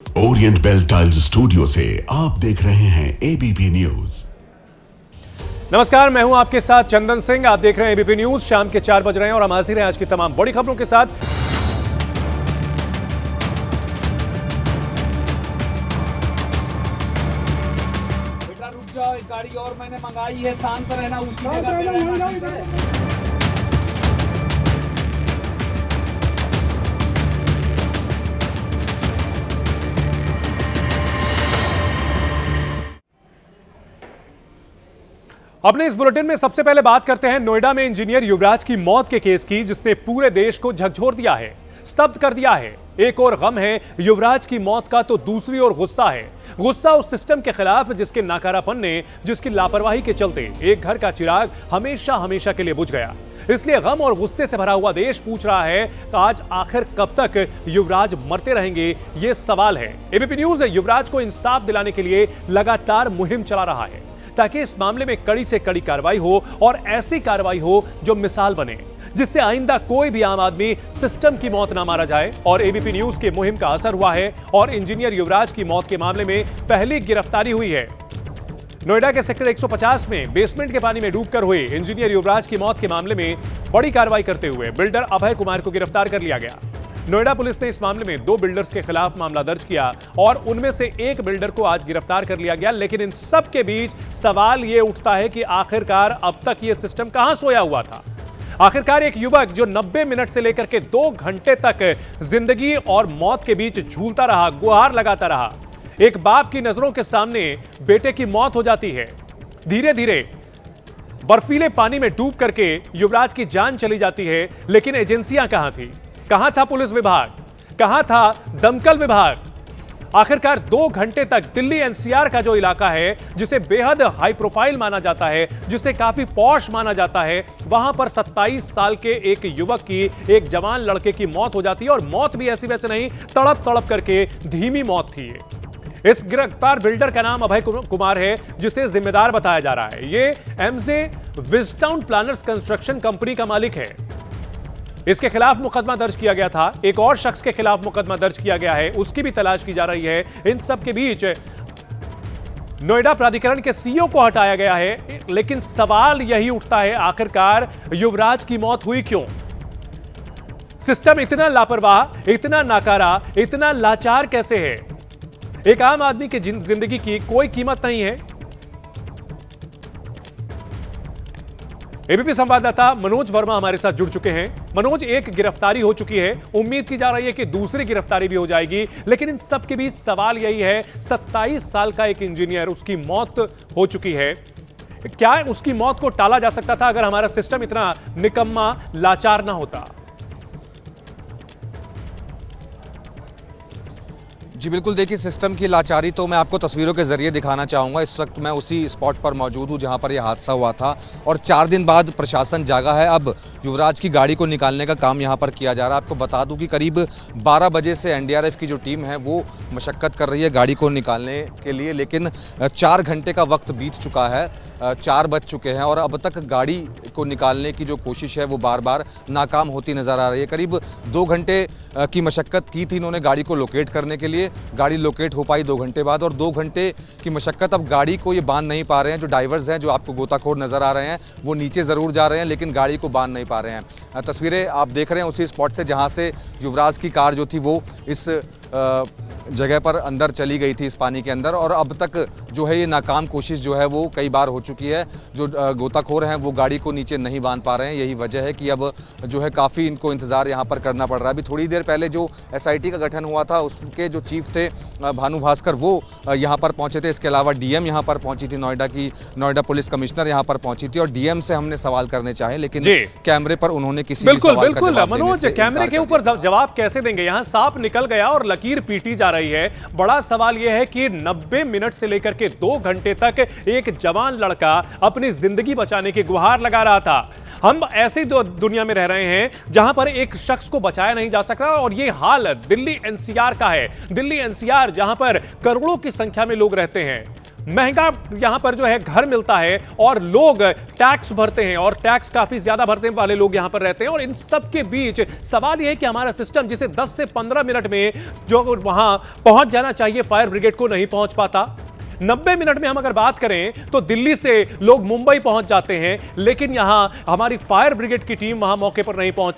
Orient bell tiles studio से आप देख रहे हैं एबीपी न्यूज। नमस्कार, मैं हूं आपके साथ चंदन सिंह। आप देख रहे हैं एबीपी न्यूज। शाम के 4 बज रहे हैं और हम हाजिर हैं आज की तमाम बड़ी खबरों के साथ। बेटा रुक जाओ, एक गाड़ी और मैंने मंगाई है, शांत रहना, उसी जगह पे रहना। अपने इस बुलेटिन में सबसे पहले बात करते हैं नोएडा में इंजीनियर युवराज की मौत के केस की, जिसने पूरे देश को झकझोर दिया है, स्तब्ध कर दिया है। एक और गम है युवराज की मौत का, तो दूसरी ओर गुस्सा है। गुस्सा उस सिस्टम के खिलाफ जिसके नाकारापन ने, जिसकी लापरवाही के चलते एक घर का चिराग हमेशा हमेशा के लिए बुझ गया। इसलिए गम और गुस्से से भरा हुआ देश पूछ रहा है कि आज आखिर कब तक युवराज मरते रहेंगे, ये सवाल है। एबीपी न्यूज युवराज को इंसाफ दिलाने के लिए लगातार मुहिम चला रहा है, ताकि इस मामले में कड़ी से कड़ी कार्रवाई हो और ऐसी कार्रवाई हो जो मिसाल बने, जिससे आइंदा कोई भी आम आदमी सिस्टम की मौत ना मारा जाए। और एबीपी न्यूज के मुहिम का असर हुआ है और इंजीनियर युवराज की मौत के मामले में पहली गिरफ्तारी हुई है। नोएडा के सेक्टर 150 में बेसमेंट के पानी में डूबकर हुए इंजीनियर युवराज की मौत के मामले में बड़ी कार्रवाई करते हुए बिल्डर अभय कुमार को गिरफ्तार कर लिया गया। नोएडा पुलिस ने इस मामले में 2 बिल्डर्स के खिलाफ मामला दर्ज किया और उनमें से एक बिल्डर को आज गिरफ्तार कर लिया गया। लेकिन इन सब के बीच सवाल यह उठता है कि आखिरकार अब तक यह सिस्टम कहां सोया हुआ था। आखिरकार एक युवक जो 90 मिनट से लेकर के 2 घंटे तक जिंदगी और मौत के बीच झूलता रहा, गुहार लगाता रहा। एक बाप की नजरों के सामने बेटे की मौत हो जाती है, धीरे धीरे बर्फीले पानी में डूब करके युवराज की जान चली जाती है। लेकिन एजेंसियां कहां थी? कहां था पुलिस विभाग? कहां था दमकल विभाग? आखिरकार 2 घंटे तक दिल्ली एनसीआर का जो इलाका है, जिसे बेहद हाई प्रोफाइल माना जाता है, जिसे काफी पॉश माना जाता है, वहां पर 27 साल के एक युवक की, एक जवान लड़के की मौत हो जाती है। और मौत भी ऐसी वैसे नहीं, तड़प तड़प करके धीमी मौत थी। इस गिरफ्तार बिल्डर का नाम अभय कुमार है, जिसे जिम्मेदार बताया जा रहा है। ये एमजे विजटाउन प्लानर्स कंस्ट्रक्शन कंपनी का मालिक है। इसके खिलाफ मुकदमा दर्ज किया गया था। एक और शख्स के खिलाफ मुकदमा दर्ज किया गया है, उसकी भी तलाश की जा रही है। इन सब के बीच नोएडा प्राधिकरण के सीईओ को हटाया गया है। लेकिन सवाल यही उठता है, आखिरकार युवराज की मौत हुई क्यों? सिस्टम इतना लापरवाह, इतना नाकारा, इतना लाचार कैसे है? एक आम आदमी की जिंदगी की कोई कीमत नहीं है। एबीपी संवाददाता मनोज वर्मा हमारे साथ जुड़ चुके हैं। मनोज, एक गिरफ्तारी हो चुकी है, उम्मीद की जा रही है कि दूसरी गिरफ्तारी भी हो जाएगी। लेकिन इन सब के बीच सवाल यही है, 27 साल का एक इंजीनियर, उसकी मौत हो चुकी है। क्या उसकी मौत को टाला जा सकता था अगर हमारा सिस्टम इतना निकम्मा, लाचार ना होता? जी बिल्कुल, देखिए सिस्टम की लाचारी तो मैं आपको तस्वीरों के जरिए दिखाना चाहूँगा। इस वक्त मैं उसी स्पॉट पर मौजूद हूँ जहाँ पर यह हादसा हुआ था और 4 दिन बाद प्रशासन जागा है। अब युवराज की गाड़ी को निकालने का काम यहाँ पर किया जा रहा है। आपको बता दूँ कि करीब 12 बजे से एनडीआरएफ की जो टीम है वो मशक्क़त कर रही है गाड़ी को निकालने के लिए, लेकिन 4 घंटे का वक्त बीत चुका है, 4 बज चुके हैं और अब तक गाड़ी को निकालने की जो कोशिश है वो बार बार नाकाम होती नज़र आ रही है। करीब 2 घंटे की मशक्क़त की थी इन्होंने गाड़ी को लोकेट करने के लिए। गाड़ी लोकेट हो पाई 2 घंटे बाद, और 2 घंटे की मशक्क़त, अब गाड़ी को ये बांध नहीं पा रहे हैं। जो ड्राइवर्स हैं, जो आपको गोताखोर नज़र आ रहे हैं, वो नीचे ज़रूर जा रहे हैं लेकिन गाड़ी को बांध नहीं पा रहे हैं। तस्वीरें आप देख रहे हैं उसी स्पॉट से जहाँ से युवराज की कार जो थी वो इस जगह पर अंदर चली गई थी, इस पानी के अंदर। और अब तक जो है ये नाकाम कोशिश जो है वो कई बार हो चुकी है। जो गोताखोर हैं वो गाड़ी को नीचे नहीं बांध पा रहे हैं। यही वजह है कि अब जो है काफ़ी इनको इंतज़ार यहाँ पर करना पड़ रहा है। अभी थोड़ी देर पहले जो एसआईटी का गठन हुआ था उसके जो चीफ थे भानु भास्कर, वो यहाँ पर पहुँचे थे। इसके अलावा डीएम यहाँ पर पहुँची थी, नोएडा पुलिस कमिश्नर यहाँ पर पहुँची थी और डीएम से हमने सवाल करने चाहे, लेकिन कैमरे पर उन्होंने किसी भी सवाल का जवाब मनोज, कैमरे के ऊपर जवाब कैसे देंगे? यहाँ सांप निकल गया और लकीर पीटी जा रही है। बड़ा सवाल यह है कि 90 मिनट से लेकर के 2 घंटे तक एक जवान लड़का अपनी जिंदगी बचाने की गुहार लगा रहा था। हम ऐसी दुनिया में रह रहे हैं जहां पर एक शख्स को बचाया नहीं जा सका और यह हाल दिल्ली एनसीआर का है। दिल्ली एनसीआर जहां पर करोड़ों की संख्या में लोग रहते हैं, महंगा यहां पर जो है घर मिलता है और लोग टैक्स भरते हैं और टैक्स काफी ज्यादा भरने वाले लोग यहां पर रहते हैं। और इन सब के बीच सवाल यह है कि हमारा सिस्टम जिसे 10 से 15 मिनट में जो वहां पहुंच जाना चाहिए फायर ब्रिगेड को नहीं पहुंच पाता। 90 मिनट में हम अगर बात करें तो दिल्ली से लोग मुंबई पहुंच जाते हैं, लेकिन यहां हमारी फायर ब्रिगेड की टीम वहां मौके पर नहीं पहुंच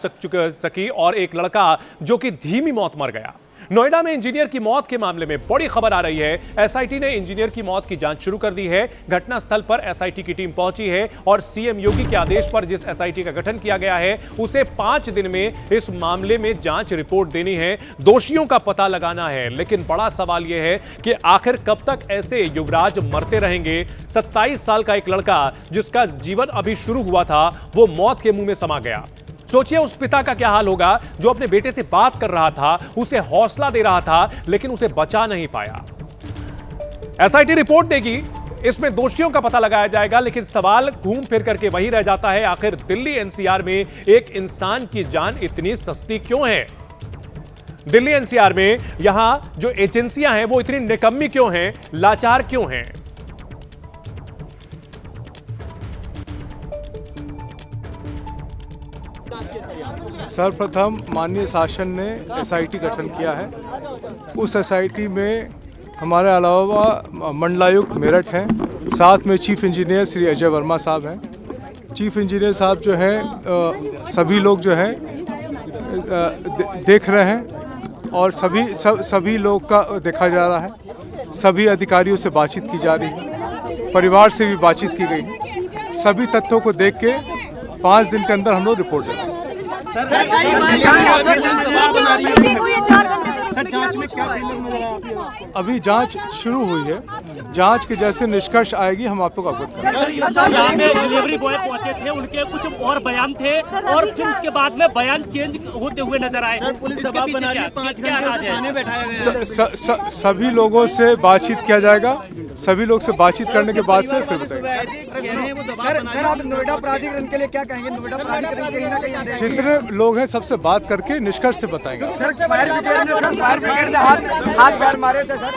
सकी और एक लड़का जो कि धीमी मौत मर गया। नोएडा में इंजीनियर की मौत के मामले में बड़ी खबर आ रही है। एसआईटी ने इंजीनियर की मौत की जांच शुरू कर दी है। घटनास्थल पर एसआईटी की टीम पहुंची है और सीएम योगी के आदेश पर जिस एसआईटी का गठन किया गया है उसे 5 दिन में इस मामले में जांच रिपोर्ट देनी है, दोषियों का पता लगाना है। लेकिन बड़ा सवाल यह है कि आखिर कब तक ऐसे युवराज मरते रहेंगे। 27 साल का एक लड़का जिसका जीवन अभी शुरू हुआ था वो मौत के मुंह में समा गया। सोचिए उस पिता का क्या हाल होगा जो अपने बेटे से बात कर रहा था, उसे हौसला दे रहा था, लेकिन उसे बचा नहीं पाया। एसआईटी रिपोर्ट देगी, इसमें दोषियों का पता लगाया जाएगा, लेकिन सवाल घूम फिर करके वही रह जाता है, आखिर दिल्ली एनसीआर में एक इंसान की जान इतनी सस्ती क्यों है? दिल्ली एनसीआर में यहां जो एजेंसियां हैं वो इतनी निकम्मी क्यों हैं, लाचार क्यों हैं? सर्वप्रथम माननीय शासन ने एसआईटी गठन किया है। उस एसआईटी में हमारे अलावा मंडलायुक्त मेरठ हैं, साथ में चीफ इंजीनियर श्री अजय वर्मा साहब हैं। चीफ इंजीनियर साहब जो हैं सभी लोग जो हैं देख रहे हैं और सभी लोग का देखा जा रहा है। सभी अधिकारियों से बातचीत की जा रही है, परिवार से भी बातचीत की गई है। सभी तथ्यों को देख के 5 दिन के अंदर हम लोग रिपोर्ट देंगे। अभी जांच शुरू हुई है, जांच के जैसे निष्कर्ष आएगी हम आपको अवगत करेंगे। यहाँ में डिलीवरी बॉय पहुंचे थे, उनके कुछ और बयान थे और फिर उसके बाद में बयान चेंज होते हुए नजर आए। सभी लोगों से बातचीत किया जाएगा, सभी लोग से बातचीत करने के बाद से फिर बताएंगे। सर आप नोएडा प्राधिकरण के लिए क्या कहेंगे? नोएडा प्राधिकरण कहीं ना कहीं जितने लोग हैं सबसे बात करके निष्कर्ष से बताएंगे। सर फायर ब्रिगेड ने हाथ पैर मारे थे सर।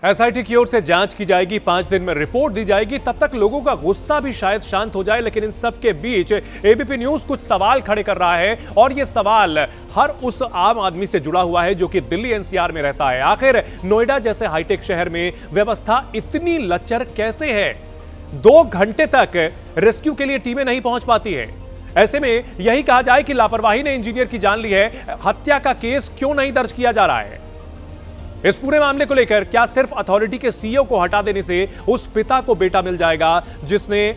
एसआईटी की ओर से जांच की जाएगी, 5 दिन में रिपोर्ट दी जाएगी, तब तक लोगों का गुस्सा भी शायद शांत हो जाए। लेकिन इन सब के बीच एबीपी न्यूज कुछ सवाल खड़े कर रहा है और ये सवाल हर उस आम आदमी से जुड़ा हुआ है जो कि दिल्ली एनसीआर में रहता है। आखिर नोएडा जैसे हाईटेक शहर में व्यवस्था इतनी लचर कैसे है? 2 घंटे तक रेस्क्यू के लिए टीमें नहीं पहुंच पाती है। ऐसे में यही कहा जाए कि लापरवाही ने इंजीनियर की जान ली है। हत्या का केस क्यों नहीं दर्ज किया जा रहा है? इस पूरे मामले को लेकर क्या सिर्फ अथॉरिटी के सीईओ को हटा देने से उस पिता को बेटा मिल जाएगा जिसने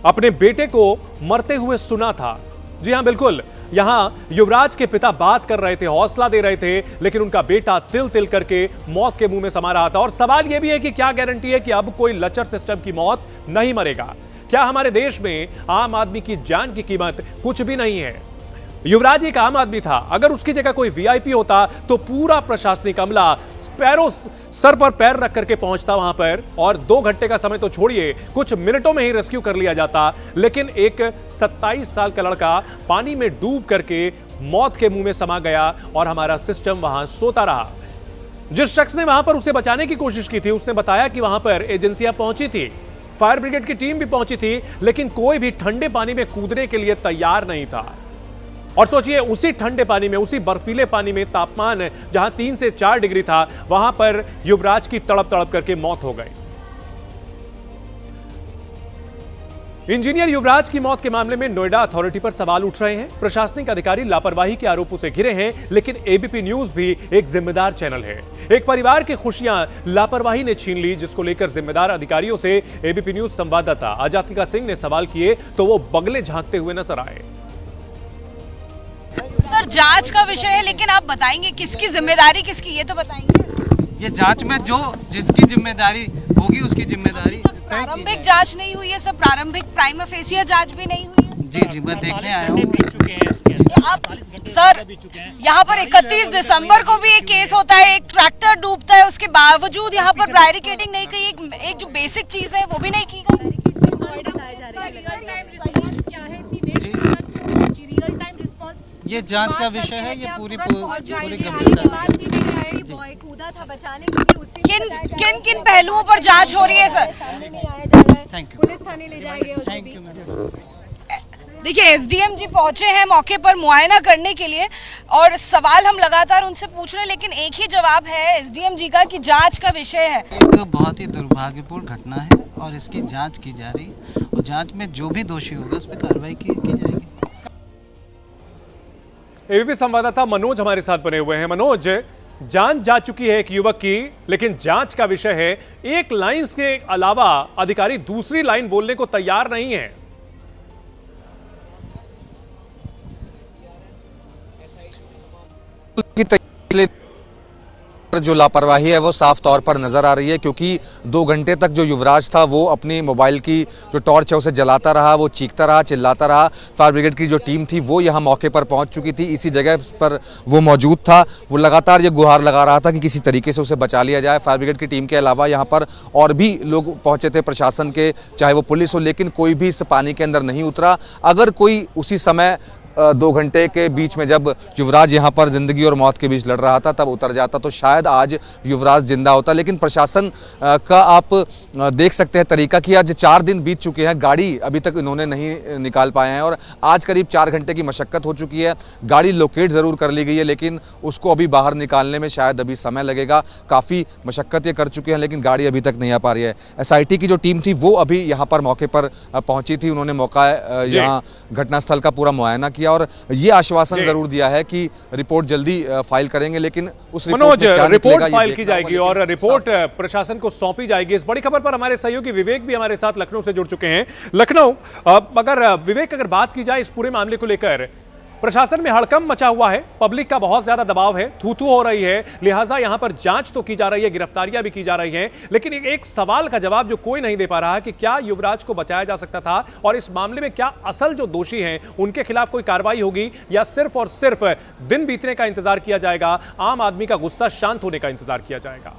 अपने बेटे को मरते हुए सुना था? जी हां, बिल्कुल। यहां युवराज के पिता बात कर रहे थे, हौसला दे रहे थे, लेकिन उनका बेटा तिल तिल करके मौत के मुंह में समा रहा था। और सवाल यह भी है कि क्या गारंटी है कि अब कोई लचर सिस्टम की मौत नहीं मरेगा? क्या हमारे देश में आम आदमी की जान की कीमत कुछ भी नहीं है? युवराज एक आम आदमी था, अगर उसकी जगह कोई वीआईपी होता तो पूरा प्रशासनिक अमला पैरों सर पर पैर रख करके पहुंचता वहां पर और 2 घंटे का समय तो छोड़िए, कुछ मिनटों में ही रेस्क्यू कर लिया जाता। लेकिन एक 27 साल का लड़का पानी में डूब करके मौत के मुंह में समा गया और हमारा सिस्टम वहां सोता रहा। जिस शख्स ने वहां पर उसे बचाने की कोशिश की थी उसने बताया कि वहां पर एजेंसियां पहुंची थी, फायर ब्रिगेड की टीम भी पहुंची थी, लेकिन कोई भी ठंडे पानी में कूदने के लिए तैयार नहीं था। और सोचिए उसी ठंडे पानी में, उसी बर्फीले पानी में तापमान जहां 3 से 4 डिग्री था, वहां पर युवराज की तड़प तड़प करके मौत हो गई। इंजीनियर युवराज की मौत के मामले में नोएडा अथॉरिटी पर सवाल उठ रहे हैं। प्रशासनिक अधिकारी लापरवाही के आरोपों से घिरे हैं, लेकिन एबीपी न्यूज भी एक जिम्मेदार चैनल है। एक परिवार की खुशियां लापरवाही ने छीन ली, जिसको लेकर जिम्मेदार अधिकारियों से एबीपी न्यूज संवाददाता आजातिका सिंह ने सवाल किए तो वो बगले झांकते हुए नजर आए। सर जांच का विषय है, लेकिन आप बताएंगे किसकी जिम्मेदारी किसकी, ये तो बताएंगे। ये जांच में जो जिसकी जिम्मेदारी होगी उसकी जिम्मेदारी। प्रारंभिक जांच नहीं हुई है सर, प्रारंभिक प्राइमा फेसिया जांच भी नहीं हुई है। जी मैं देखने आया हूँ। आप सर यहाँ पर 31 दिसंबर को भी एक केस होता है, एक ट्रैक्टर डूबता है, उसके बावजूद यहाँ पर बैरिकेडिंग नहीं की, एक जो बेसिक चीज है वो भी नहीं की गई। ये जांच का विषय है, ये पूरी गंभीरता से। बॉय कूदा था बचाने के लिए, उससे किन किन किन पहलुओं पर जांच हो रही है सर? सामने नहीं आया जा रहा है, पुलिस थाने ले जाएंगे उसे भी। देखिए एसडीएम जी पहुंचे हैं मौके पर मुआयना करने के लिए और सवाल हम लगातार उनसे पूछ रहे हैं, लेकिन एक ही जवाब है एसडीएम जी का कि जांच का विषय है। एक बहुत ही दुर्भाग्यपूर्ण घटना है और इसकी जांच की जा रही है और जांच में जो भी दोषी होगा उस पर कार्रवाई की जाएगी। एबीपी संवाददाता मनोज हमारे साथ बने हुए हैं। मनोज, जान जा चुकी है एक युवक की, लेकिन जांच का विषय है। एक लाइन के अलावा अधिकारी दूसरी लाइन बोलने को तैयार नहीं है। जो लापरवाही है वो साफ तौर पर नजर आ रही है, क्योंकि 2 घंटे तक जो युवराज था वो अपनी मोबाइल की जो टॉर्च है उसे जलाता रहा, वो चीखता रहा, चिल्लाता रहा। फायर ब्रिगेड की जो टीम थी वो यहाँ मौके पर पहुंच चुकी थी, इसी जगह पर वो मौजूद था। वो लगातार ये गुहार लगा रहा था कि किसी तरीके से उसे बचा लिया जाए। फायर ब्रिगेड की टीम के अलावा यहाँ पर और भी लोग पहुंचे थे प्रशासन के, चाहे वो पुलिस हो, लेकिन कोई भी इस पानी के अंदर नहीं उतरा। अगर कोई उसी समय 2 घंटे के बीच में जब युवराज यहाँ पर ज़िंदगी और मौत के बीच लड़ रहा था तब उतर जाता तो शायद आज युवराज जिंदा होता। लेकिन प्रशासन का आप देख सकते हैं तरीका कि आज 4 दिन बीत चुके हैं, गाड़ी अभी तक इन्होंने नहीं निकाल पाए हैं और आज करीब 4 घंटे की मशक्क़त हो चुकी है। गाड़ी लोकेट ज़रूर कर ली गई है, लेकिन उसको अभी बाहर निकालने में शायद अभी समय लगेगा। काफ़ी मशक्क़त ये कर चुके हैं, लेकिन गाड़ी अभी तक नहीं आ पा रही है। SIT की जो टीम थी वो अभी यहाँ पर मौके पर पहुँची थी, उन्होंने मौका यहाँ घटनास्थल का पूरा मुआयना किया और ये आश्वासन जरूर दिया है कि रिपोर्ट जल्दी फाइल करेंगे। लेकिन उस रिपोर्ट फाइल की जाएगी और रिपोर्ट प्रशासन को सौंपी जाएगी। इस बड़ी खबर पर हमारे सहयोगी विवेक भी हमारे साथ लखनऊ से जुड़ चुके हैं। लखनऊ, अगर बात की जाए इस पूरे मामले को लेकर, प्रशासन में हड़कंप मचा हुआ है, पब्लिक का बहुत ज्यादा दबाव है, थू-थू हो रही है, लिहाजा यहां पर जांच तो की जा रही है, गिरफ्तारियां भी की जा रही हैं, लेकिन एक सवाल का जवाब जो कोई नहीं दे पा रहा है कि क्या युवराज को बचाया जा सकता था और इस मामले में क्या असल जो दोषी हैं उनके खिलाफ कोई कार्रवाई होगी या सिर्फ और सिर्फ दिन बीतने का इंतजार किया जाएगा, आम आदमी का गुस्सा शांत होने का इंतजार किया जाएगा।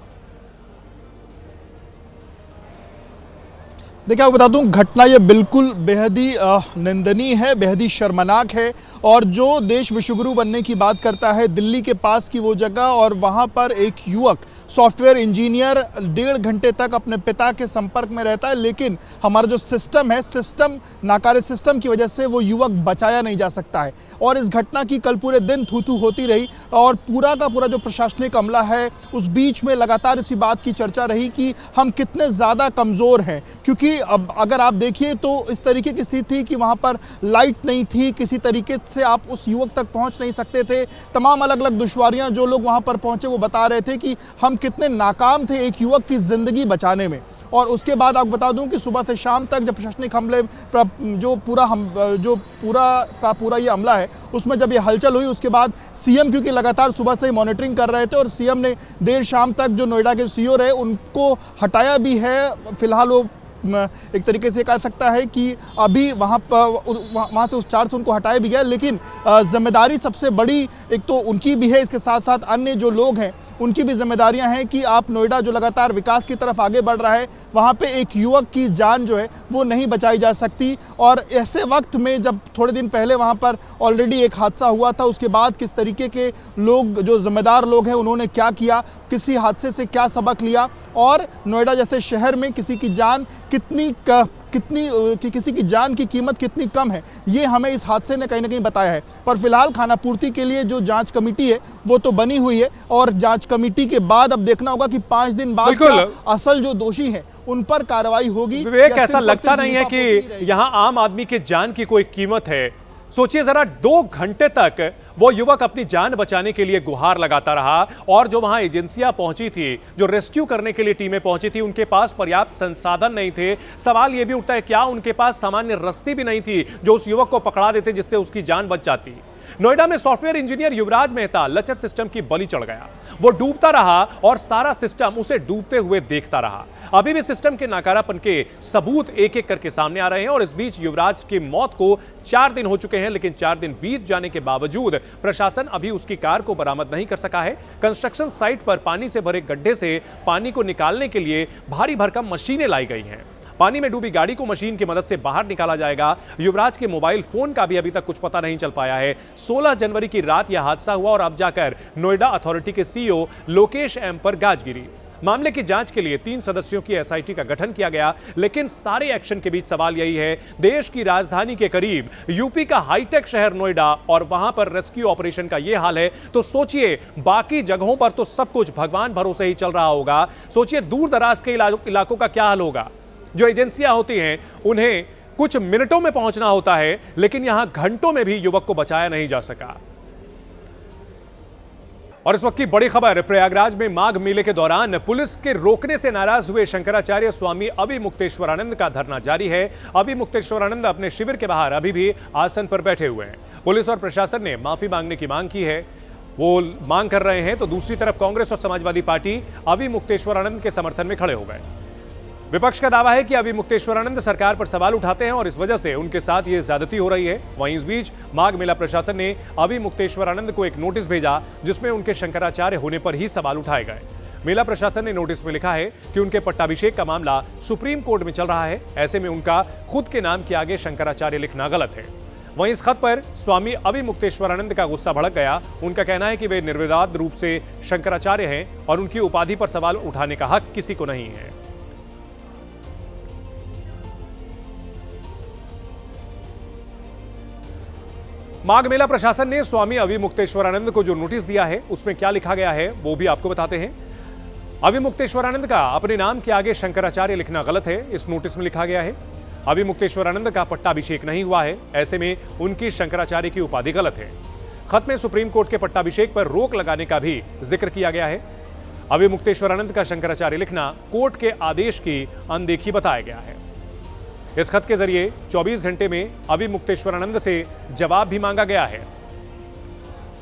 देखिए, आपको बता दूं, घटना ये बिल्कुल बेहद ही निंदनीय है, बेहद ही शर्मनाक है। और जो देश विश्वगुरु बनने की बात करता है, दिल्ली के पास की वो जगह और वहाँ पर एक युवक सॉफ्टवेयर इंजीनियर 1.5 घंटे तक अपने पिता के संपर्क में रहता है, लेकिन हमारा जो सिस्टम है, नाकारे सिस्टम की वजह से वो युवक बचाया नहीं जा सकता है। और इस घटना की कल पूरे दिन थू-थू होती रही और पूरा का पूरा जो प्रशासनिक अमला है उस बीच में लगातार इसी बात की चर्चा रही कि हम कितने ज़्यादा कमज़ोर हैं। क्योंकि अब अगर आप देखिए तो इस तरीके की स्थिति थी कि वहाँ पर लाइट नहीं थी, किसी तरीके से आप उस युवक तक पहुँच नहीं सकते थे। तमाम अलग अलग दुश्वारियाँ जो लोग वहाँ पर पहुँचे वो बता रहे थे कि हम कितने नाकाम थे एक युवक की ज़िंदगी बचाने में। और उसके बाद आपको बता दूं कि सुबह से शाम तक जब प्रशासनिक हमले जो पूरा ये हमला है उसमें जब ये हलचल हुई, उसके बाद सीएम क्योंकि लगातार सुबह से ही मॉनिटरिंग कर रहे थे और सीएम ने देर शाम तक जो नोएडा के सीओ रहे उनको हटाया भी है। फिलहाल वो एक तरीके से कह सकता है कि अभी वहाँ से उस चार्ज से उनको हटाया भी गया, लेकिन जिम्मेदारी सबसे बड़ी एक तो उनकी भी है, इसके साथ साथ अन्य जो लोग हैं उनकी भी जिम्मेदारियां हैं कि आप नोएडा जो लगातार विकास की तरफ आगे बढ़ रहा है वहाँ पे एक युवक की जान जो है वो नहीं बचाई जा सकती। और ऐसे वक्त में जब थोड़े दिन पहले वहाँ पर ऑलरेडी एक हादसा हुआ था, उसके बाद किस तरीके के लोग जो जिम्मेदार लोग हैं उन्होंने क्या किया, किसी हादसे से क्या सबक लिया और नोएडा जैसे शहर में किसी की जान किसी की जान की कीमत कितनी कम है, ये हमें इस हादसे ने कहीं ना कहीं बताया है। पर फिलहाल खानापूर्ति के लिए जो जांच कमेटी है वो तो बनी हुई है और जांच कमेटी के बाद अब देखना होगा कि 5 दिन बाद असल जो दोषी हैं उन पर कार्रवाई होगी। विवेक, ऐसा लगता नहीं है कि यहाँ आम आदमी के जान की कोई कीमत है। सोचिए जरा, 2 घंटे तक वो युवक अपनी जान बचाने के लिए गुहार लगाता रहा और जो वहां एजेंसियां पहुंची थी, जो रेस्क्यू करने के लिए टीमें पहुंची थी, उनके पास पर्याप्त संसाधन नहीं थे। सवाल यह भी उठता है, क्या उनके पास सामान्य रस्सी भी नहीं थी जो उस युवक को पकड़ा देते जिससे उसकी जान बच जाती। नोएडा में सॉफ्टवेयर इंजीनियर युवराज मेहता लचर सिस्टम की बलि चढ़ गया। वो डूबता रहा और सारा सिस्टम उसे डूबते हुए देखता रहा। अभी भी सिस्टम के नाकारापन के सबूत एक एक करके सामने आ रहे हैं और इस बीच युवराज की मौत को 4 दिन हो चुके हैं, लेकिन 4 दिन बीत जाने के बावजूद प्रशासन अभी उसकी कार को बरामद नहीं कर सका है। कंस्ट्रक्शन साइट पर पानी से भरे गड्ढे से पानी को निकालने के लिए भारी भरकम मशीनें लाई गई हैं। पानी में डूबी गाड़ी को मशीन की मदद से बाहर निकाला जाएगा। युवराज के मोबाइल फोन का भी अभी तक कुछ पता नहीं चल पाया है। 16 जनवरी की रात यह हादसा हुआ और अब जाकर नोएडा अथॉरिटी के सीईओ लोकेश एम पर गाज गिरी। मामले की जांच के लिए 3 सदस्यों की एसआईटी का गठन किया गया, लेकिन सारे एक्शन के बीच सवाल यही है, देश की राजधानी के करीब यूपी का हाईटेक शहर नोएडा और वहां पर रेस्क्यू ऑपरेशन का यह हाल है, तो सोचिए बाकी जगहों पर तो सब कुछ भगवान भरोसे ही चल रहा होगा। सोचिए दूर दराज के इलाकों का क्या हाल होगा। जो एजेंसियां होती हैं उन्हें कुछ मिनटों में पहुंचना होता है, लेकिन यहां घंटों में भी युवक को बचाया नहीं जा सका। और इस वक्त की बड़ी खबर, प्रयागराज में माघ मेले के दौरान पुलिस के रोकने से नाराज हुए शंकराचार्य स्वामी अभिमुक्तेश्वरानंद का धरना जारी है। अभिमुक्तेश्वरानंद अपने शिविर के बाहर अभी भी आसन पर बैठे हुए हैं। पुलिस और प्रशासन ने माफी मांगने की मांग की है, वो मांग कर रहे हैं, तो दूसरी तरफ कांग्रेस और समाजवादी पार्टी अभिमुक्तेश्वरानंद के समर्थन में खड़े हो गए। विपक्ष का दावा है कि अभिमुक्तेश्वरानंद सरकार पर सवाल उठाते हैं और इस वजह से उनके साथ ये ज्यादती हो रही है। वहीं इस बीच माघ मेला प्रशासन ने अभिमुक्तेश्वरानंद को एक नोटिस भेजा, जिसमें उनके शंकराचार्य होने पर ही सवाल उठाए गए। मेला प्रशासन ने नोटिस में लिखा है कि उनके पट्टाभिषेक का मामला सुप्रीम कोर्ट में चल रहा है, ऐसे में उनका खुद के नाम के आगे शंकराचार्य लिखना गलत है। वहीं इस खत पर स्वामी अभिमुक्तेश्वरानंद का गुस्सा भड़क गया। उनका कहना है कि वे निर्विवाद रूप से शंकराचार्य हैं और उनकी उपाधि पर सवाल उठाने का हक किसी को नहीं है। माघ मेला प्रशासन ने स्वामी अभिमुक्तेश्वरानंद को जो नोटिस दिया है उसमें क्या लिखा गया है वो भी आपको बताते हैं। अभिमुक्तेश्वरानंद का अपने नाम के आगे शंकराचार्य लिखना गलत है, इस नोटिस में लिखा गया है। अभिमुक्तेश्वरानंद का पट्टाभिषेक नहीं हुआ है, ऐसे में उनकी शंकराचार्य की उपाधि गलत है। खत में सुप्रीम कोर्ट के पट्टाभिषेक पर रोक लगाने का भी जिक्र किया गया है। अभिमुक्तेश्वरानंद का शंकराचार्य लिखना कोर्ट के आदेश की अनदेखी बताया गया है। इस खत के जरिए 24 घंटे में अभिमुक्तेश्वरानंद से जवाब भी मांगा गया है।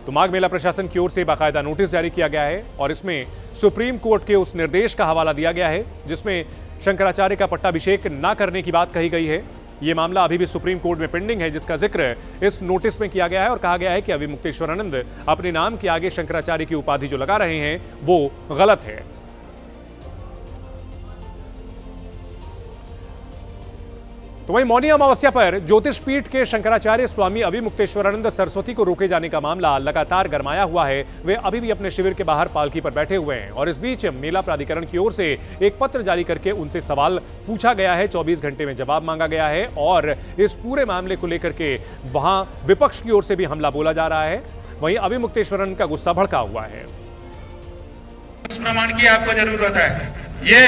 तो माघ मेला प्रशासन की ओर से बाकायदा नोटिस जारी किया गया है और इसमें सुप्रीम कोर्ट के उस निर्देश का हवाला दिया गया है जिसमें शंकराचार्य का पट्टाभिषेक न करने की बात कही गई है। यह मामला अभी भी सुप्रीम कोर्ट में पेंडिंग है, जिसका जिक्र इस नोटिस में किया गया है और कहा गया है कि अभिमुक्तेश्वरानंद अपने नाम के आगे शंकराचार्य की उपाधि जो लगा रहे हैं वो गलत है। तो वहीं मौनी अमावस्या पर ज्योतिष पीठ के शंकराचार्य स्वामी अभिमुक्तेश्वरानंद सरस्वती को रोके जाने का मामला लगातार गरमाया हुआ है। वे अभी भी अपने शिविर के बाहर पालकी पर बैठे हुए हैं और इस बीच मेला प्राधिकरण की ओर से एक पत्र जारी करके उनसे सवाल पूछा गया है, 24 घंटे में जवाब मांगा गया है और इस पूरे मामले को लेकर के वहां विपक्ष की ओर से भी हमला बोला जा रहा है। वहीं अभिमुक्तेश्वरानंद का गुस्सा भड़का हुआ है। प्रमाण की आपको जरूरत है, ये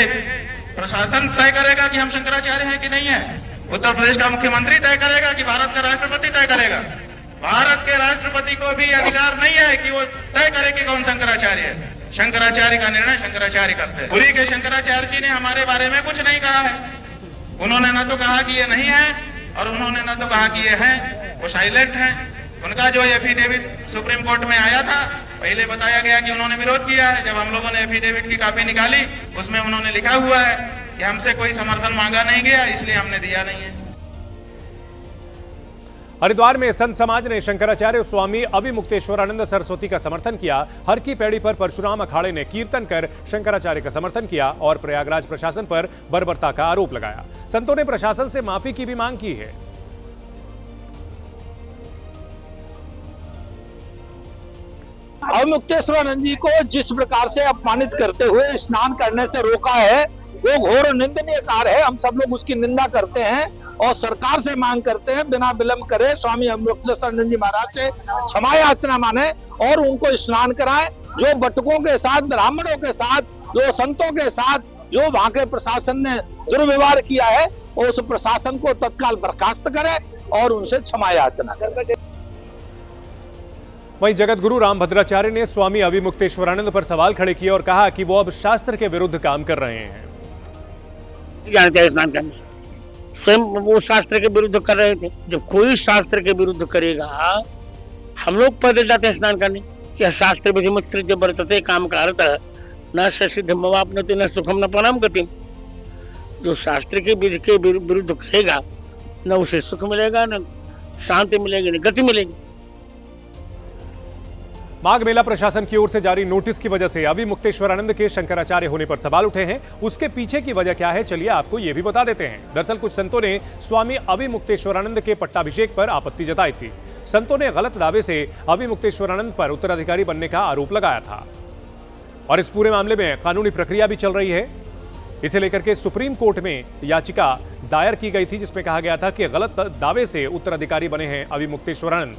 प्रशासन तय करेगा कि हम शंकराचार्य हैं कि नहीं है। उत्तर प्रदेश का मुख्यमंत्री तय करेगा कि भारत का राष्ट्रपति तय करेगा। भारत के राष्ट्रपति को भी अधिकार नहीं है कि वो तय करे कि कौन शंकराचार्य है। शंकराचार्य का निर्णय शंकराचार्य करते हैं। पुरी के शंकराचार्य जी ने हमारे बारे में कुछ नहीं कहा है। उन्होंने न तो कहा कि ये नहीं है और उन्होंने न तो कहा कि ये है, वो साइलेंट है। उनका जो एफिडेविट सुप्रीम कोर्ट में आया था, पहले बताया गया कि उन्होंने विरोध किया है। जब हम लोगों ने एफिडेविट की कॉपी निकाली, उसमें उन्होंने लिखा हुआ है कि हमसे कोई समर्थन मांगा नहीं गया, इसलिए हमने दिया नहीं है। हरिद्वार में संत समाज ने शंकराचार्य स्वामी अभिमुक्तेश्वरानंद सरस्वती का समर्थन किया। हर की पैड़ी पर परशुराम अखाड़े ने कीर्तन कर शंकराचार्य का समर्थन किया और प्रयागराज प्रशासन पर बर्बरता का आरोप लगाया। संतों ने प्रशासन से माफी की भी मांग की है। अभिमुक्तेश्वरानंद जी को जिस प्रकार से अपमानित करते हुए स्नान करने से रोका है वो घोर निंदनीय कार्य है। हम सब लोग उसकी निंदा करते हैं और सरकार से मांग करते हैं बिना विलंब करे स्वामी अभिमुक्तेश्वरानंद जी महाराज से क्षमा याचना माने और उनको स्नान कराएं। जो बटुकों के साथ, ब्राह्मणों के साथ, जो संतों के साथ जो वहां के प्रशासन ने दुर्व्यवहार किया है उस प्रशासन को तत्काल बर्खास्त करे और उनसे क्षमा याचना करे। वहीं जगत गुरु रामभद्राचार्य ने स्वामी अभिमुक्तेश्वरानंद पर सवाल खड़े किए और कहा कि वो अब शास्त्र के विरुद्ध काम कर रहे हैं। जाना चाहिए स्नान करने, स्वयं वो शास्त्र के विरुद्ध कर रहे थे। जब कोई शास्त्र के विरुद्ध करेगा, हम लोग पैदल जाते हैं स्नान करने, क्या शास्त्र विधि मुत्सृज्य वर्तते काम कारतः न सिद्ध मवाप्नोति न सुखम न पराम गतिम। जो शास्त्र के विधि के विरुद्ध करेगा न उसे सुख मिलेगा, न शांति मिलेगी, न गति मिलेगी। माघ मेला प्रशासन की ओर से जारी नोटिस की वजह से अभी मुक्तेश्वरानंद के शंकराचार्य होने पर सवाल उठे हैं। उसके पीछे की वजह क्या है, चलिए आपको यह भी बता देते हैं। दरअसल कुछ संतों ने स्वामी अभी मुक्तेश्वरानंद के पट्टाभिषेक पर आपत्ति जताई थी। संतों ने गलत दावे से अभी मुक्तेश्वरानंद पर उत्तराधिकारी बनने का आरोप लगाया था और इस पूरे मामले में कानूनी प्रक्रिया भी चल रही है। इसे लेकर के सुप्रीम कोर्ट में याचिका दायर की गई थी, जिसमें कहा गया था कि गलत दावे से उत्तराधिकारी बने हैं अभी मुक्तेश्वरानंद।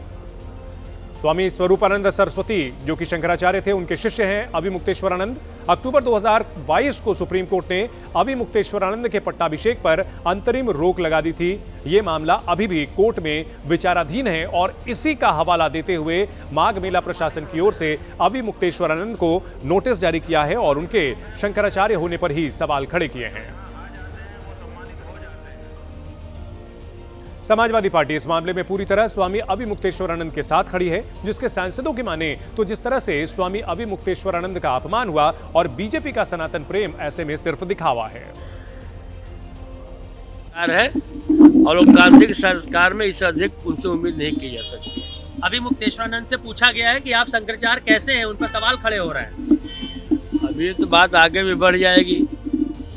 स्वामी स्वरूपानंद सरस्वती जो कि शंकराचार्य थे, उनके शिष्य हैं अभी मुक्तेश्वरानंद। अक्टूबर 2022 को सुप्रीम कोर्ट ने अभी मुक्तेश्वरानंद के पट्टाभिषेक पर अंतरिम रोक लगा दी थी। ये मामला अभी भी कोर्ट में विचाराधीन है और इसी का हवाला देते हुए माघ मेला प्रशासन की ओर से अभी मुक्तेश्वरानंद को नोटिस जारी किया है और उनके शंकराचार्य होने पर ही सवाल खड़े किए हैं। समाजवादी पार्टी इस मामले में पूरी तरह स्वामी अभी मुक्तेश्वरानंद के साथ खड़ी है, जिसके सांसदों की माने तो जिस तरह से स्वामी अभी मुक्तेश्वरानंद का अपमान हुआ और बीजेपी का सनातन प्रेम ऐसे में सिर्फ दिखावा है और लोकतांत्रिक सरकार में इससे अधिक उनसे उम्मीद नहीं की जा सकती। अभी मुक्तेश्वरानंद से पूछा गया है कि आप शंकराचार्य कैसे हैं, उन पर सवाल खड़े हो रहे हैं। अभी तो बात आगे भी बढ़ जाएगी।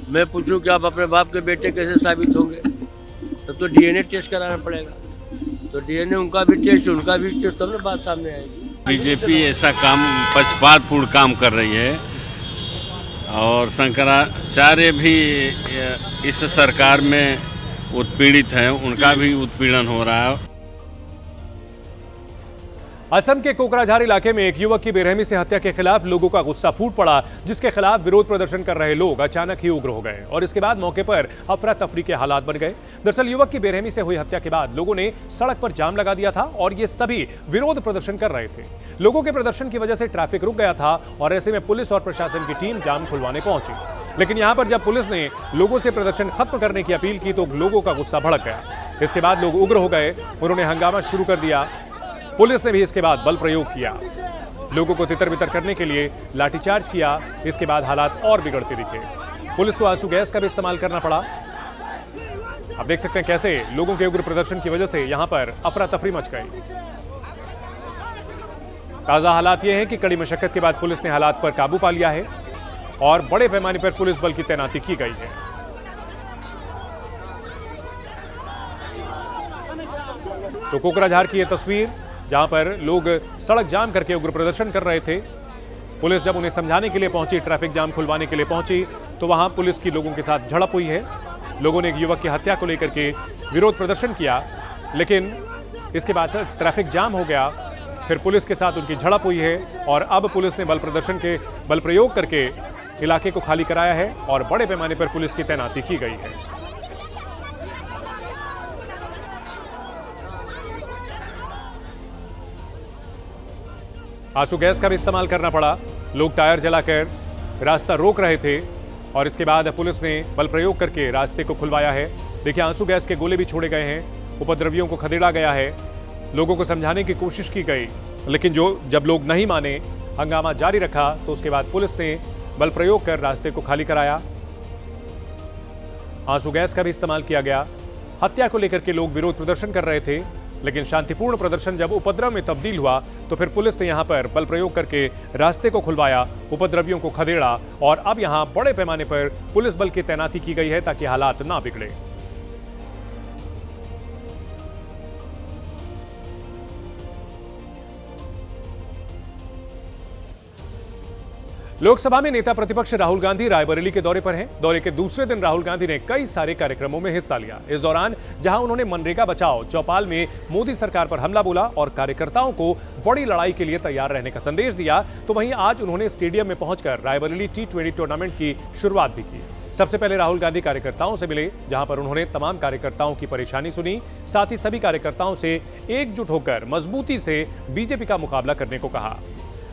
मैं पूछूं कि आप अपने बाप के बेटे कैसे साबित होंगे, तब तो डीएनए टेस्ट कराना पड़ेगा। तो डीएनए उनका भी टेस्ट, उनका भी टेस्ट, तब ना बात सामने आएगी। बीजेपी ऐसा काम पक्षपातपूर्ण काम कर रही है और शंकराचार्य भी इस सरकार में उत्पीड़ित हैं, उनका भी उत्पीड़न हो रहा है। असम के कोकराझार इलाके में एक युवक की बेरहमी से हत्या के खिलाफ लोगों का गुस्सा फूट पड़ा, जिसके खिलाफ विरोध प्रदर्शन कर रहे लोग अचानक ही उग्र हो गए और इसके बाद मौके पर अफरा तफरी के हालात बन गए। दरअसल युवक की बेरहमी से हुई हत्या के बाद लोगों ने सड़क पर जाम लगा दिया था और ये सभी विरोध प्रदर्शन कर रहे थे। लोगों के प्रदर्शन की वजह से ट्रैफिक रुक गया था और ऐसे में पुलिस और प्रशासन की टीम जाम खुलवाने पहुंची। लेकिन यहां पर जब पुलिस ने लोगों से प्रदर्शन खत्म करने की अपील की तो लोगों का गुस्सा भड़क गया। इसके बाद लोग उग्र हो गए, उन्होंने हंगामा शुरू कर दिया। पुलिस ने भी इसके बाद बल प्रयोग किया, लोगों को तितर-बितर करने के लिए लाठीचार्ज किया। इसके बाद हालात और बिगड़ते दिखे। पुलिस को आंसू गैस का भी इस्तेमाल करना पड़ा। आप देख सकते हैं कैसे लोगों के उग्र प्रदर्शन की वजह से यहां पर अफरा तफरी मच गई। ताजा हालात ये हैं कि कड़ी मशक्कत के बाद पुलिस ने हालात पर काबू पा लिया है और बड़े पैमाने पर पुलिस बल की तैनाती की गई है। तो कोकराझार की यह तस्वीर, जहां पर लोग सड़क जाम करके उग्र प्रदर्शन कर रहे थे। पुलिस जब उन्हें समझाने के लिए पहुंची, ट्रैफिक जाम खुलवाने के लिए पहुंची, तो वहां पुलिस की लोगों के साथ झड़प हुई है। लोगों ने एक युवक की हत्या को लेकर के विरोध प्रदर्शन किया, लेकिन इसके बाद ट्रैफिक जाम हो गया। फिर पुलिस के साथ उनकी झड़प हुई है और अब पुलिस ने बल प्रयोग करके इलाके को खाली कराया है और बड़े पैमाने पर पुलिस की तैनाती की गई है। आंसू गैस का भी इस्तेमाल करना पड़ा, लोग टायर जलाकर रास्ता रोक रहे थे और इसके बाद पुलिस ने बल प्रयोग करके रास्ते को खुलवाया है। देखिए आंसू गैस के गोले भी छोड़े गए हैं, उपद्रवियों को खदेड़ा गया है, लोगों को समझाने की कोशिश की गई, लेकिन जब लोग नहीं माने, हंगामा जारी रखा, तो उसके बाद पुलिस ने बल प्रयोग कर रास्ते को खाली कराया। आंसू गैस का भी इस्तेमाल किया गया। हत्या को लेकर के लोग विरोध प्रदर्शन कर रहे थे, लेकिन शांतिपूर्ण प्रदर्शन जब उपद्रव में तब्दील हुआ तो फिर पुलिस ने यहां पर बल प्रयोग करके रास्ते को खुलवाया, उपद्रवियों को खदेड़ा और अब यहां बड़े पैमाने पर पुलिस बल की तैनाती की गई है ताकि हालात ना बिगड़े। लोकसभा में नेता प्रतिपक्ष राहुल गांधी रायबरेली के दौरे पर हैं। दौरे के दूसरे दिन राहुल गांधी ने कई सारे कार्यक्रमों में हिस्सा लिया। इस दौरान जहां उन्होंने मनरेगा बचाओ चौपाल में मोदी सरकार पर हमला बोला और कार्यकर्ताओं को बड़ी लड़ाई के लिए तैयार रहने का संदेश दिया, तो वहीं आज उन्होंने स्टेडियम में पहुंचकर रायबरेली T20 टूर्नामेंट की शुरुआत भी की। सबसे पहले राहुल गांधी कार्यकर्ताओं से मिले, जहां पर उन्होंने तमाम कार्यकर्ताओं की परेशानी सुनी, साथ ही सभी कार्यकर्ताओं से एकजुट होकर मजबूती से बीजेपी का मुकाबला करने को कहा।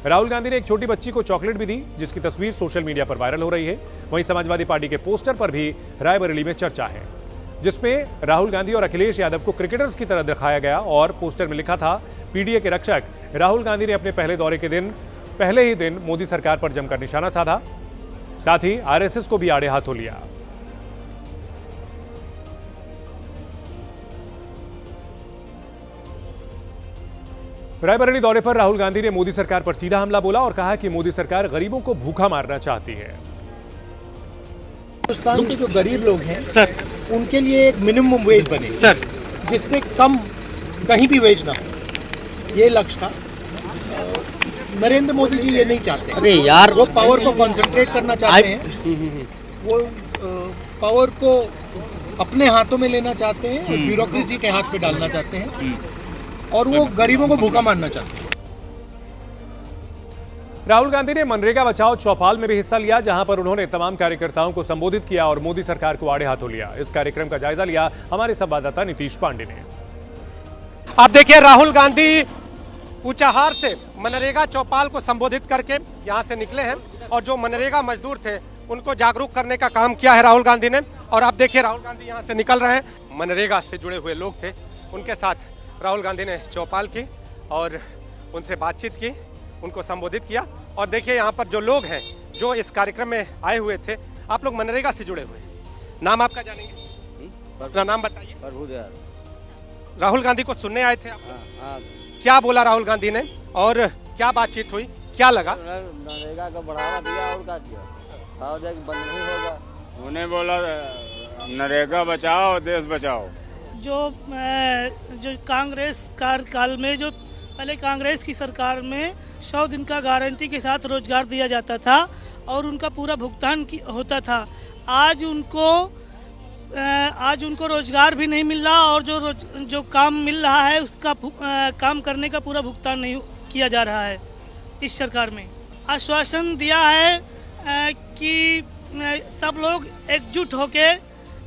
राहुल गांधी ने एक छोटी बच्ची को चॉकलेट भी दी, जिसकी तस्वीर सोशल मीडिया पर वायरल हो रही है। वहीं समाजवादी पार्टी के पोस्टर पर भी रायबरेली में चर्चा है, जिसमें राहुल गांधी और अखिलेश यादव को क्रिकेटर्स की तरह दिखाया गया और पोस्टर में लिखा था, पीडीए के रक्षक राहुल गांधी ने अपने पहले दौरे के पहले ही दिन मोदी सरकार पर जमकर निशाना साधा, साथ ही आरएसएस को भी आड़े हाथों लिया। रायबरेली दौरे पर राहुल गांधी ने मोदी सरकार पर सीधा हमला बोला और कहा कि मोदी सरकार गरीबों को भूखा मारना चाहती है। हिंदुस्तान के जो गरीब लोग हैं सर, उनके लिए एक मिनिमम वेज बने सर, जिससे कम कहीं भी वेज ना हो, ये लक्ष्य था। नरेंद्र मोदी जी ये नहीं चाहते। अरे यार, वो पावर को कंसंट्रेट करना चाहते हैं, वो पावर को अपने हाथों में लेना चाहते हैं और ब्यूरोक्रेसी के हाथ पे डालना चाहते हैं, और वो गरीबों को भूखा मारना चाहते हैं। राहुल गांधी ने मनरेगा बचाओ चौपाल में भी हिस्सा लिया, जहां पर उन्होंने तमाम कार्यकर्ताओं को संबोधित किया और मोदी सरकार को आड़े हाथों लिया। इस कार्यक्रम का जायजा लिया हमारे संवाददाता नीतीश पांडे ने। आप देखिए, राहुल गांधी ऊंचाहार से मनरेगा चौपाल को संबोधित करके यहां से निकले हैं और जो मनरेगा मजदूर थे उनको जागरूक करने का काम किया है राहुल गांधी ने। और आप देखिए, राहुल गांधी यहां से निकल रहे हैं। मनरेगा से जुड़े हुए लोग थे, उनके साथ राहुल गांधी ने चौपाल की और उनसे बातचीत की, उनको संबोधित किया। और देखिए, यहाँ पर जो लोग हैं जो इस कार्यक्रम में आए हुए थे, आप लोग मनरेगा से जुड़े हुए हैं। नाम आपका जानेंगे? अपना नाम बताइए। प्रभुदयाल। राहुल गांधी को सुनने आए थे आप? क्या बोला राहुल गांधी ने और क्या बातचीत हुई, क्या लगा? मनरेगा को बढ़ावा दिया और क्या किया, बंद नहीं होगा। उन्हें बोला नरेगा बचाओ देश बचाओ। जो कांग्रेस कार्यकाल में, जो पहले कांग्रेस की सरकार में 100 दिन का गारंटी के साथ रोजगार दिया जाता था और उनका पूरा भुगतान होता था। आज उनको रोजगार भी नहीं मिल रहा और जो काम मिल रहा है उसका काम करने का पूरा भुगतान नहीं किया जा रहा है। इस सरकार में आश्वासन दिया है कि सब लोग एकजुट होके,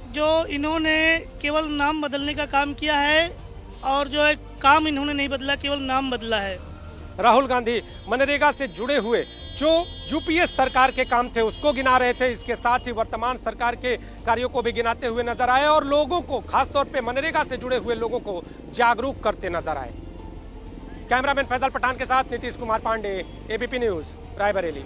जो इन्होंने केवल नाम बदलने का काम किया है और जो एक काम इन्होंने नहीं बदला, केवल नाम बदला है। राहुल गांधी मनरेगा से जुड़े हुए जो यूपीए सरकार के काम थे उसको गिना रहे थे, इसके साथ ही वर्तमान सरकार के कार्यों को भी गिनाते हुए नजर आए और लोगों को, खासतौर पे मनरेगा से जुड़े हुए लोगों को जागरूक करते नजर आए। कैमरामैन फैजल पठान के साथ नीतीश कुमार पांडे, एबीपी न्यूज, रायबरेली।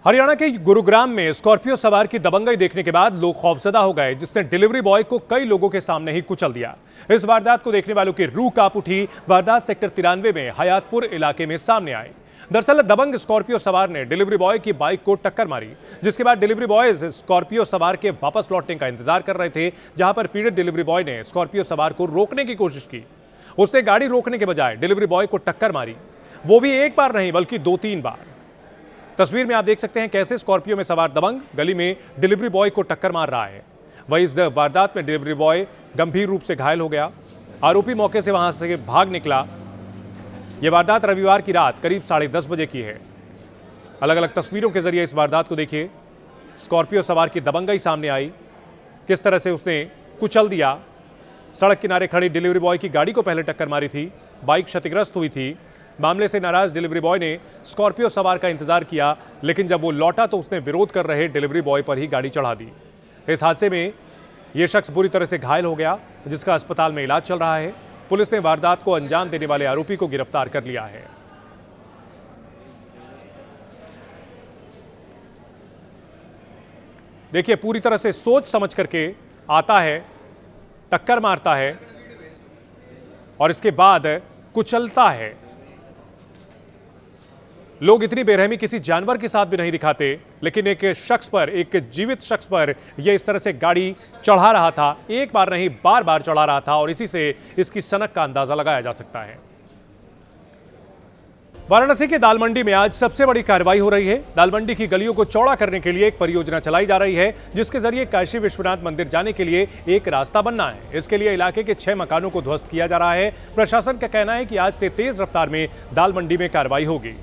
हरियाणा के गुरुग्राम में स्कॉर्पियो सवार की दबंगई देखने के बाद लोग खौफजदा हो गए, जिसने डिलीवरी बॉय को कई लोगों के सामने ही कुचल दिया। इस वारदात को देखने वालों की रूह कांप उठी। वारदात सेक्टर 93 में हयातपुर इलाके में सामने आई। दरअसल दबंग स्कॉर्पियो सवार ने डिलीवरी बॉय की बाइक को टक्कर मारी, जिसके बाद डिलीवरी बॉयज स्कॉर्पियो सवार के वापस लौटने का इंतजार कर रहे थे, जहां पर पीड़ित डिलीवरी बॉय ने स्कॉर्पियो सवार को रोकने की कोशिश की। उसने गाड़ी रोकने के बजाय डिलीवरी बॉय को टक्कर मारी, वो भी एक बार नहीं बल्कि 2-3 बार। तस्वीर में आप देख सकते हैं कैसे स्कॉर्पियो में सवार दबंग गली में डिलीवरी बॉय को टक्कर मार रहा है। वहीं इस वारदात में डिलीवरी बॉय गंभीर रूप से घायल हो गया। आरोपी मौके से वहां से भाग निकला। यह वारदात रविवार की रात करीब 10:30 बजे की है। अलग अलग तस्वीरों के जरिए इस वारदात को देखिए। स्कॉर्पियो सवार की दबंगई सामने आई, किस तरह से उसने कुचल दिया। सड़क किनारे खड़ी डिलीवरी बॉय की गाड़ी को पहले टक्कर मारी थी, बाइक क्षतिग्रस्त हुई थी। मामले से नाराज डिलीवरी बॉय ने स्कॉर्पियो सवार का इंतजार किया, लेकिन जब वो लौटा तो उसने विरोध कर रहे डिलीवरी बॉय पर ही गाड़ी चढ़ा दी। इस हादसे में यह शख्स बुरी तरह से घायल हो गया, जिसका अस्पताल में इलाज चल रहा है। पुलिस ने वारदात को अंजाम देने वाले आरोपी को गिरफ्तार कर लिया है। देखिए, पूरी तरह से सोच समझ करके आता है, टक्कर मारता है और इसके बाद कुचलता है। लोग इतनी बेरहमी किसी जानवर के साथ भी नहीं दिखाते, लेकिन एक शख्स पर, एक जीवित शख्स पर यह इस तरह से गाड़ी चढ़ा रहा था। एक बार नहीं, बार बार चढ़ा रहा था और इसी से इसकी सनक का अंदाजा लगाया जा सकता है। वाराणसी के दाल मंडी में आज सबसे बड़ी कार्रवाई हो रही है। दाल मंडी की गलियों को चौड़ा करने के लिए एक परियोजना चलाई जा रही है, जिसके जरिए काशी विश्वनाथ मंदिर जाने के लिए एक रास्ता बनना है। इसके लिए इलाके के 6 मकानों को ध्वस्त किया जा रहा है। प्रशासन का कहना है कि आज से तेज रफ्तार में दाल मंडी में कार्रवाई होगी।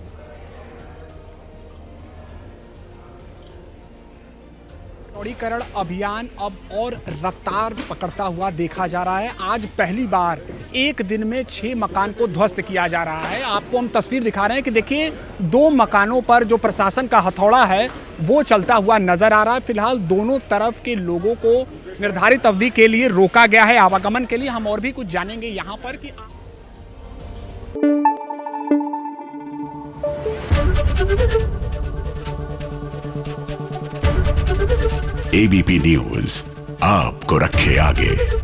चौड़ीकरण अभियान अब और रफ्तार पकड़ता हुआ देखा जा रहा है। आज पहली बार एक दिन में 6 मकान को ध्वस्त किया जा रहा है। आपको हम तस्वीर दिखा रहे हैं कि देखिए, 2 मकानों पर जो प्रशासन का हथौड़ा है वो चलता हुआ नजर आ रहा है। फिलहाल दोनों तरफ के लोगों को निर्धारित अवधि के लिए रोका गया है आवागमन के लिए। हम और भी कुछ जानेंगे यहाँ पर कि एबीपी न्यूज आपको रखे आगे।